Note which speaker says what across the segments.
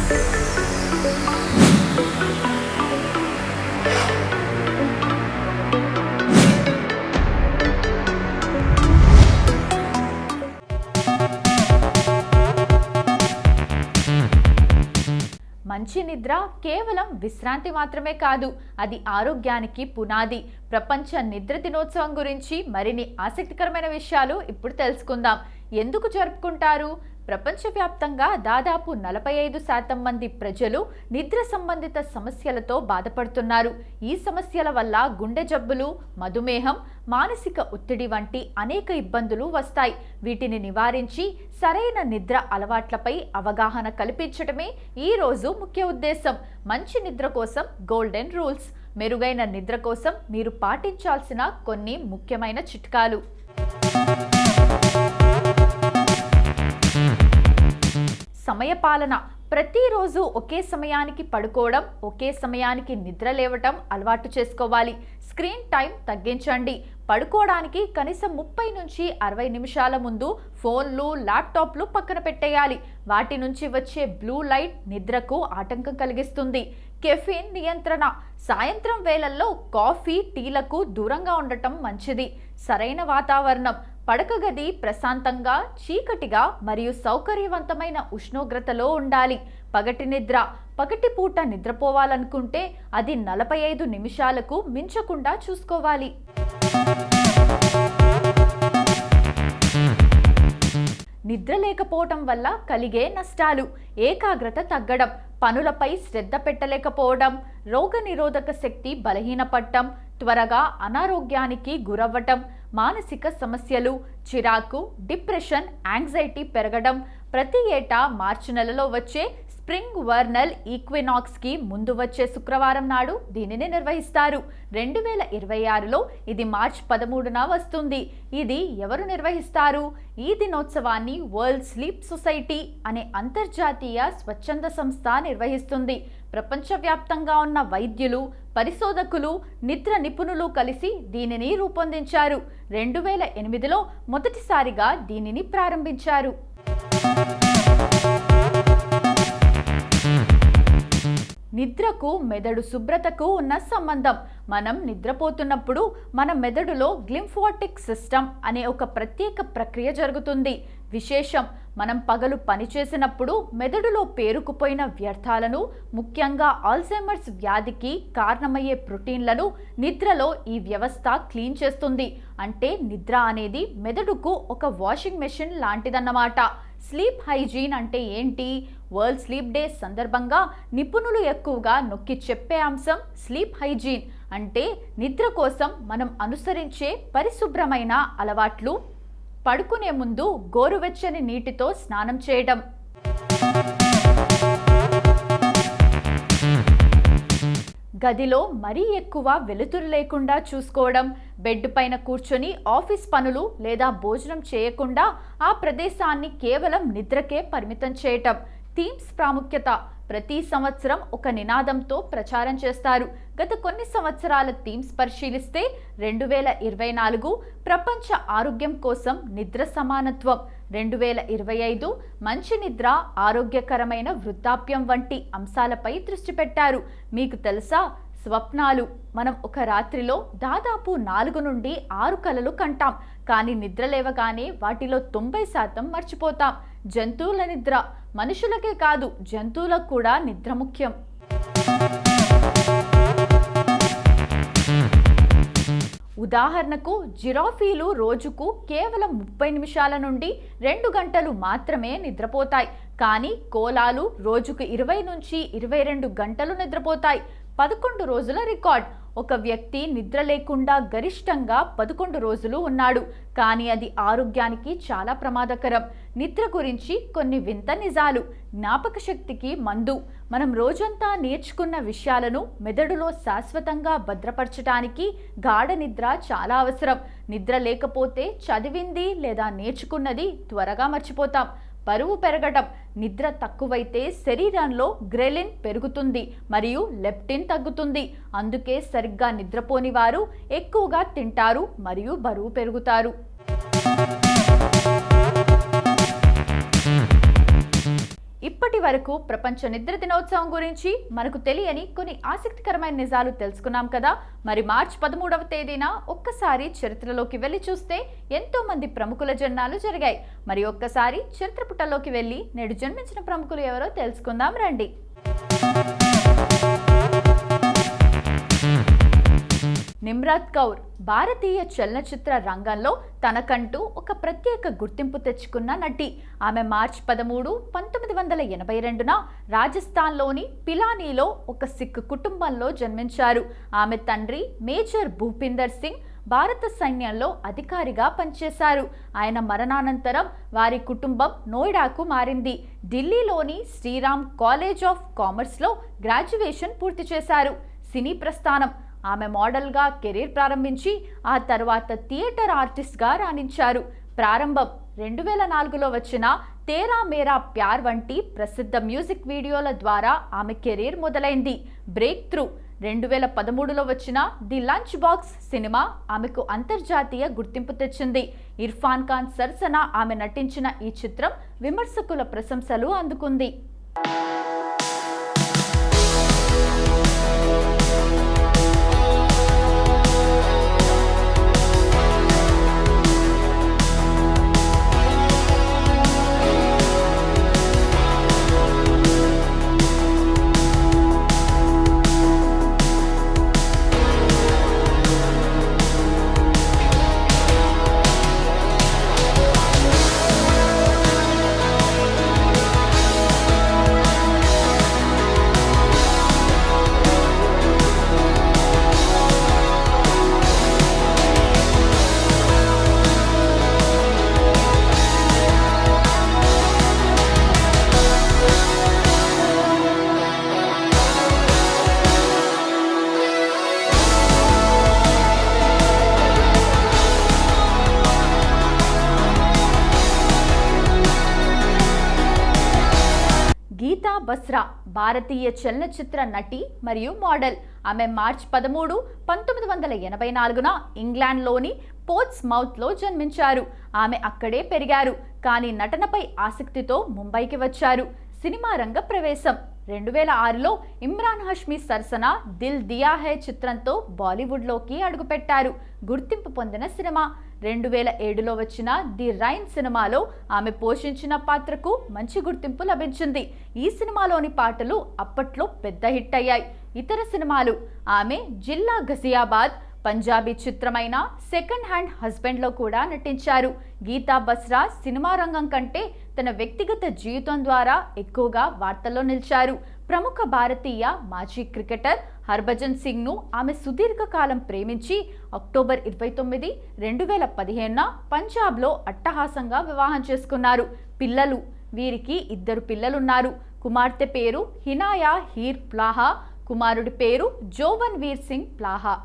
Speaker 1: మంచి నిద్ర కేవలం విశ్రాంతి మాత్రమే కాదు, అది ఆరోగ్యానికి పునాది. ప్రపంచ నిద్ర దినోత్సవం గురించి మరిన్ని ఆసక్తికరమైన విషయాలు ఇప్పుడు తెలుసుకుందాం. ఎందుకు జరుపుకుంటారు? ప్రపంచవ్యాప్తంగా దాదాపు 45% మంది ప్రజలు నిద్ర సంబంధిత సమస్యలతో బాధపడుతున్నారు. ఈ సమస్యల వల్ల గుండె జబ్బులు, మధుమేహం, మానసిక ఒత్తిడి వంటి అనేక ఇబ్బందులు వస్తాయి. వీటిని నివారించి సరైన నిద్ర అలవాట్లపై అవగాహన కల్పించడమే ఈ రోజు ముఖ్య ఉద్దేశం. మంచి నిద్ర కోసం గోల్డెన్ రూల్స్. మెరుగైన నిద్ర కోసం మీరు పాటించాల్సిన కొన్ని ముఖ్యమైన చిట్కాలు. సమయపాలన. ప్రతిరోజు ఒకే సమయానికి పడుకోవడం, ఒకే సమయానికి నిద్ర లేవటం అలవాటు చేసుకోవాలి. స్క్రీన్ టైం తగ్గించండి. పడుకోవడానికి కనీసం 30 నుంచి 60 నిమిషాల ముందు ఫోన్లు, ల్యాప్టాప్లు పక్కన పెట్టేయాలి. వాటి నుంచి వచ్చే బ్లూ లైట్ నిద్రకు ఆటంకం కలిగిస్తుంది. కెఫీన్ నియంత్రణ. సాయంత్రం వేళల్లో కాఫీ, టీలకు దూరంగా ఉండటం మంచిది. సరైన వాతావరణం. పడక గది ప్రశాంతంగా, చీకటిగా మరియు సౌకర్యవంతమైన ఉష్ణోగ్రతలో ఉండాలి. పగటి నిద్ర. పగటి పూట నిద్రపోవాలనుకుంటే అది 45 నిమిషాలకు మించకుండా చూసుకోవాలి. నిద్ర లేకపోవటం వల్ల కలిగే నష్టాలు. ఏకాగ్రత తగ్గడం, పనులపై శ్రద్ధ పెట్టలేకపోవడం, రోగనిరోధక శక్తి బలహీనపడటం, త్వరగా అనారోగ్యానికి గురవ్వటం, మానసిక సమస్యలు, చిరాకు, డిప్రెషన్, యాంగ్జైటీ పెరగడం. ప్రతి ఏటా మార్చి నెలలో వచ్చే స్ప్రింగ్ వర్నల్ ఈక్వినాక్స్ కి ముందు వచ్చే శుక్రవారం నాడు దీనిని నిర్వహిస్తారు. 2026లో ఇది మార్చి 13న వస్తుంది. ఇది ఎవరు నిర్వహిస్తారు? ఈ దినోత్సవాన్ని వరల్డ్ స్లీప్ సొసైటీ అనే అంతర్జాతీయ స్వచ్ఛంద సంస్థ నిర్వహిస్తుంది. ప్రపంచవ్యాప్తంగా ఉన్న వైద్యులు, పరిశోధకులు, నిద్ర నిపుణులు కలిసి దీనిని రూపొందించారు. 2008లో మొదటిసారిగా దీనిని ప్రారంభించారు. నిద్రకు మెదడు శుభ్రతకు ఉన్న సంబంధం. మనం నిద్రపోతున్నప్పుడు మన మెదడులో గ్లింఫాటిక్ సిస్టమ్ అనే ఒక ప్రత్యేక ప్రక్రియ జరుగుతుంది. విశేషం, మనం పగలు పనిచేసినప్పుడు మెదడులో పేరుకుపోయిన వ్యర్థాలను, ముఖ్యంగా ఆల్జైమర్స్ వ్యాధికి కారణమయ్యే ప్రోటీన్లను నిద్రలో ఈ వ్యవస్థ క్లీన్ చేస్తుంది. అంటే నిద్ర అనేది మెదడుకు ఒక వాషింగ్ మెషిన్ లాంటిదన్నమాట. స్లీప్ హైజీన్ అంటే ఏంటి? వరల్డ్ స్లీప్ డే సందర్భంగా నిపుణులు ఎక్కువగా నొక్కి చెప్పే అంశం స్లీప్ హైజీన్. అంటే నిద్ర కోసం మనం అనుసరించే పరిశుభ్రమైన అలవాట్లు. పడుకునే ముందు గోరువెచ్చని నీటితో స్నానం చేయడం, గదిలో మరీ ఎక్కువ వెలుతురు లేకుండా చూసుకోవడం, బెడ్ పైన కూర్చొని ఆఫీస్ పనులు లేదా భోజనం చేయకుండా ఆ ప్రదేశాన్ని కేవలం నిద్రకే పరిమితం చేయటం. థీమ్స్ ప్రాముఖ్యత. ప్రతి సంవత్సరం ఒక నినాదంతో ప్రచారం చేస్తారు. గత కొన్ని సంవత్సరాల థీమ్స్ పరిశీలిస్తే 2024 ప్రపంచ ఆరోగ్యం కోసం నిద్ర సమానత్వం, 2025 మంచి నిద్ర, ఆరోగ్యకరమైన వృద్ధాప్యం వంటి అంశాలపై దృష్టి పెట్టారు. మీకు తెలుసా, స్వప్నాలు. మనం ఒక రాత్రిలో దాదాపు 4 నుండి 6 కలలు కంటాం. కానీ నిద్ర లేవగానే వాటిలో 90% మర్చిపోతాం. జంతువుల నిద్ర. మనుషులకే కాదు, జంతువులకు కూడా నిద్ర ముఖ్యం. ఉదాహరణకు, జిరాఫీలు రోజుకు కేవలం 30 నిమిషాల నుండి 2 గంటలు మాత్రమే నిద్రపోతాయి. కానీ కోలాలు రోజుకు 20 నుంచి 22 గంటలు నిద్రపోతాయి. 11 రోజుల రికార్డ్. ఒక వ్యక్తి నిద్ర లేకుండా గరిష్టంగా 11 రోజులు ఉన్నాడు. కానీ అది ఆరోగ్యానికి చాలా ప్రమాదకరం. నిద్ర గురించి కొన్ని వింత నిజాలు. జ్ఞాపక శక్తికి మందు. మనం రోజంతా నేర్చుకున్న విషయాలను మెదడులో శాశ్వతంగా భద్రపరచడానికి గాఢ నిద్ర చాలా అవసరం. నిద్ర లేకపోతే చదివింది లేదా నేర్చుకున్నది త్వరగా మర్చిపోతాం. బరువు పెరగడం. నిద్ర తక్కువైతే శరీరంలో గ్రెలిన్ పెరుగుతుంది మరియు లెప్టిన్ తగ్గుతుంది. అందుకే సరిగ్గా నిద్రపోని వారు ఎక్కువగా తింటారు మరియు బరువు పెరుగుతారు. ఇప్పటి వరకు ప్రపంచ నిద్ర దినోత్సవం గురించి మనకు తెలియని కొన్ని ఆసక్తికరమైన నిజాలు తెలుసుకున్నాం కదా. మరి మార్చి 13వ తేదీన ఒక్కసారి చరిత్రలోకి వెళ్ళి చూస్తే ఎంతో మంది ప్రముఖుల జన్మాలు జరిగాయి. మరి ఒక్కసారి చరిత్ర పుటల్లోకి వెళ్ళి నేడు జన్మించిన ప్రముఖులు ఎవరో తెలుసుకుందాం రండి. నిమ్రత్ కౌర్ భారతీయ చలనచిత్ర రంగంలో తనకంటూ ఒక ప్రత్యేక గుర్తింపు తెచ్చుకున్న నటి. ఆమె మార్చి 13, 1982న రాజస్థాన్లోని పిలానీలో ఒక సిక్ కుటుంబంలో జన్మించారు. ఆమె తండ్రి మేజర్ భూపిందర్ సింగ్ భారత సైన్యంలో అధికారిగా పనిచేశారు. ఆయన మరణానంతరం వారి కుటుంబం నోయిడాకు మారింది. ఢిల్లీలోని శ్రీరామ్ కాలేజ్ ఆఫ్ కామర్స్లో గ్రాడ్యుయేషన్ పూర్తి చేశారు. సినీ ప్రస్థానం. ఆమె మోడల్గా కెరీర్ ప్రారంభించి ఆ తర్వాత థియేటర్ ఆర్టిస్ట్గా రాణించారు. ప్రారంభం 2004లో వచ్చిన తేరా మేరా ప్యార్ వంటి ప్రసిద్ధ మ్యూజిక్ వీడియోల ద్వారా ఆమె కెరీర్ మొదలైంది. బ్రేక్ త్రూ 2013లో వచ్చిన ది లంచ్ బాక్స్ సినిమా ఆమెకు అంతర్జాతీయ గుర్తింపు తెచ్చింది. ఇర్ఫాన్ ఖాన్ సరసన ఆమె నటించిన ఈ చిత్రం విమర్శకుల ప్రశంసలు అందుకుంది. గీతా బస్రా భారతీయ చలనచిత్ర నటి మరియు మోడల్. ఆమె మార్చి 13, 1984న ఇంగ్లాండ్లోని పోర్ట్స్మౌత్లో జన్మించారు. ఆమె అక్కడే పెరిగారు, కానీ నటనపై ఆసక్తితో ముంబైకి వచ్చారు. సినిమా రంగ ప్రవేశం 2006లో ఇమ్రాన్ హష్మీ సరసన దిల్ దియా హై చిత్రంతో బాలీవుడ్లోకి అడుగుపెట్టారు. గుర్తింపు పొందిన సినిమా 2007లో వచ్చిన ది రైన్ సినిమాలో ఆమె పోషించిన పాత్రకు మంచి గుర్తింపు లభించింది. ఈ సినిమాలోని పాటలు అప్పట్లో పెద్ద హిట్ అయ్యాయి. ఇతర సినిమాలు ఆమె జిల్లా గజియాబాద్, పంజాబీ చిత్రమైన సెకండ్ హ్యాండ్ హస్బెండ్లో కూడా నటించారు. గీతా బస్రా సినిమా రంగం కంటే తన వ్యక్తిగత జీవితం ద్వారా ఎక్కువగా వార్తల్లో నిలిచారు. ప్రముఖ భారతీయ మాజీ క్రికెటర్ హర్భజన్ సింగ్ను ఆమె సుదీర్ఘకాలం ప్రేమించి అక్టోబర్ 29, 2015న పంజాబ్లో అట్టహాసంగా వివాహం చేసుకున్నారు. పిల్లలు. వీరికి 2 పిల్లలున్నారు. కుమార్తె పేరు హినాయా హీర్ ప్లాహా, కుమారుడి పేరు జోవన్ వీర్ సింగ్ ప్లాహా.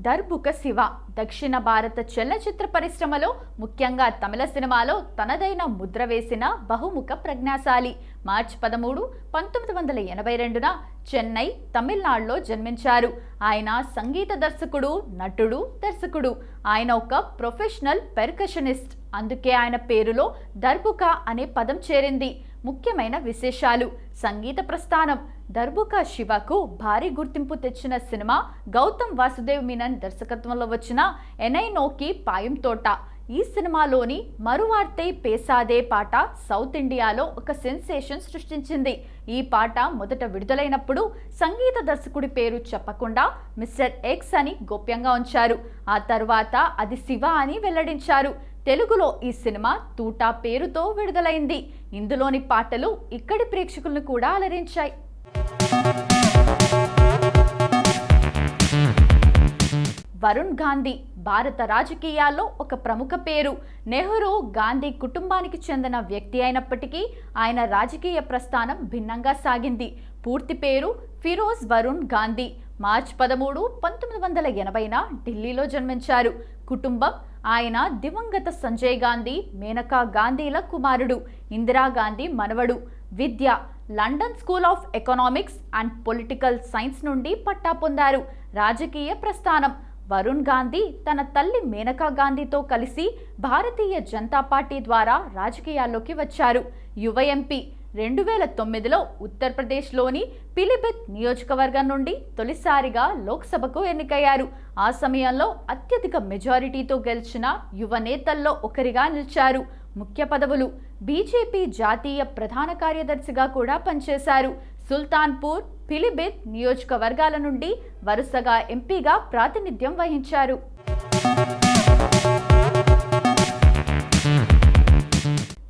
Speaker 1: దర్బుక శివ దక్షిణ భారత చలనచిత్ర పరిశ్రమలో ముఖ్యంగా తమిళ సినిమాలో తనదైన ముద్ర వేసిన బహుముఖ ప్రజ్ఞాశాలి. మార్చి 13, 1982న చెన్నై, తమిళనాడులో జన్మించారు. ఆయన సంగీత దర్శకుడు, నటుడు, దర్శకుడు. ఆయన ఒక ప్రొఫెషనల్ పెర్కషనిస్ట్. అందుకే ఆయన పేరులో దర్బుక అనే పదం చేరింది. ముఖ్యమైన విశేషాలు. సంగీత ప్రస్థానం. దర్బుక శివకు భారీ గుర్తింపు తెచ్చిన సినిమా గౌతమ్ వాసుదేవ్ మీనన్ దర్శకత్వంలో వచ్చిన ఎనైనోకి పాయం తోట. ఈ సినిమాలోని మరువార్తై పేసాదే పాట సౌత్ ఇండియాలో ఒక సెన్సేషన్ సృష్టించింది. ఈ పాట మొదట విడుదలైనప్పుడు సంగీత దర్శకుడి పేరు చెప్పకుండా మిస్టర్ ఎక్స్ అని గోప్యంగా ఉంచారు. ఆ తర్వాత అది శివ అని వెల్లడించారు. తెలుగులో ఈ సినిమా తూటా పేరుతో విడుదలైంది. ఇందులోని పాటలు ఇక్కడి ప్రేక్షకులను కూడా అలరించాయి. వరుణ్ గాంధీ భారత రాజకీయాల్లో ఒక ప్రముఖ పేరు. నెహ్రూ గాంధీ కుటుంబానికి చెందిన వ్యక్తి అయినప్పటికీ ఆయన రాజకీయ ప్రస్థానం భిన్నంగా సాగింది. పూర్తి పేరు ఫిరోజ్ వరుణ్ గాంధీ. మార్చి 13, 1980న ఢిల్లీలో జన్మించారు. కుటుంబం ఆయన దివంగత సంజయ్ గాంధీ, మేనకా గాంధీల కుమారుడు, ఇందిరాగాంధీ మనవడు. విద్య London School of Economics and Political Science నుండి పట్టా పొందారు. రాజకీయ ప్రస్థానం వరుణ్ గాంధీ తన తల్లి మేనకా గాంధీతో కలిసి భారతీయ జనతా పార్టీ ద్వారా రాజకీయాల్లోకి వచ్చారు. యువ ఎంపీ 2009లో ఉత్తరప్రదేశ్లోని పిలిభిత్ నియోజకవర్గం నుండి తొలిసారిగా లోక్సభకు ఎన్నికయ్యారు. ఆ సమయంలో అత్యధిక మెజారిటీతో గెలిచిన యువ నేతల్లో ఒకరిగా నిలిచారు. ముఖ్య పదవులు బీజేపీ జాతీయ ప్రధాన కార్యదర్శిగా కూడా పనిచేశారు. సుల్తాన్పూర్, పిలిభిత్ నియోజకవర్గాల నుండి వరుసగా ఎంపీగా ప్రాతినిధ్యం వహించారు.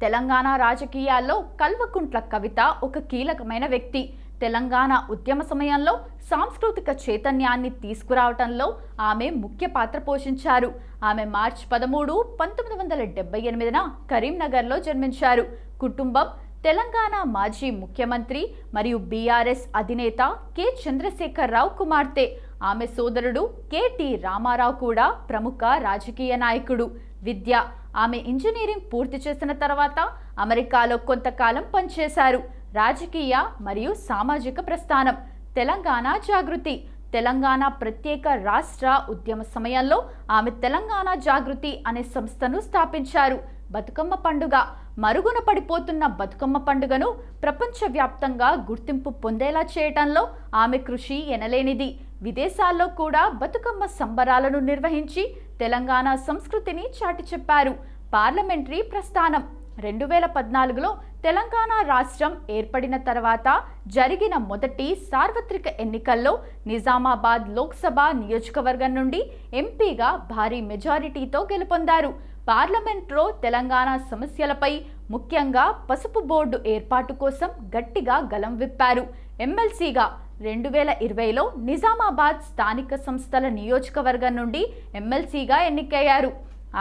Speaker 1: తెలంగాణ రాజకీయాల్లో కల్వకుంట్ల కవిత ఒక కీలకమైన వ్యక్తి. తెలంగాణ ఉద్యమ సమయంలో సాంస్కృతిక చైతన్యాన్ని తీసుకురావటంలో ఆమె ముఖ్య పాత్ర పోషించారు. ఆమె మార్చి 13, 1978న కరీంనగర్లో జన్మించారు. కుటుంబం తెలంగాణ మాజీ ముఖ్యమంత్రి మరియు బీఆర్ఎస్ అధినేత కె చంద్రశేఖరరావు కుమార్తె. ఆమె సోదరుడు కెటి రామారావు కూడా ప్రముఖ రాజకీయ నాయకుడు. విద్య ఆమె ఇంజనీరింగ్ పూర్తి చేసిన తర్వాత అమెరికాలో కొంతకాలం పనిచేశారు. రాజకీయ మరియు సామాజిక ప్రస్థానం తెలంగాణ జాగృతి. తెలంగాణ ప్రత్యేక రాష్ట్ర ఉద్యమ సమయంలో ఆమె తెలంగాణ జాగృతి అనే సంస్థను స్థాపించారు. బతుకమ్మ పండుగ మరుగున పడిపోతున్న బతుకమ్మ పండుగను ప్రపంచవ్యాప్తంగా గుర్తింపు పొందేలా చేయటంలో ఆమె కృషి ఎనలేనిది. విదేశాల్లో కూడా బతుకమ్మ సంబరాలను నిర్వహించి తెలంగాణ సంస్కృతిని చాటి చెప్పారు. పార్లమెంటరీ ప్రస్థానం 2014లో తెలంగాణ రాష్ట్రం ఏర్పడిన తర్వాత జరిగిన మొదటి సార్వత్రిక ఎన్నికల్లో నిజామాబాద్ లోక్సభ నియోజకవర్గం నుండి ఎంపీగా భారీ మెజారిటీతో గెలుపొందారు. పార్లమెంట్లో తెలంగాణ సమస్యలపై ముఖ్యంగా పసుపు బోర్డు ఏర్పాటు కోసం గట్టిగా గలం విప్పారు. ఎమ్మెల్సీగా 2020లో నిజామాబాద్ స్థానిక సంస్థల నియోజకవర్గం నుండి ఎమ్మెల్సీగా ఎన్నికయ్యారు.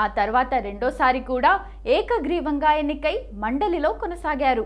Speaker 1: ఆ తర్వాత రెండోసారి కూడా ఏకగ్రీవంగా ఎన్నికై మండలిలో కొనసాగారు.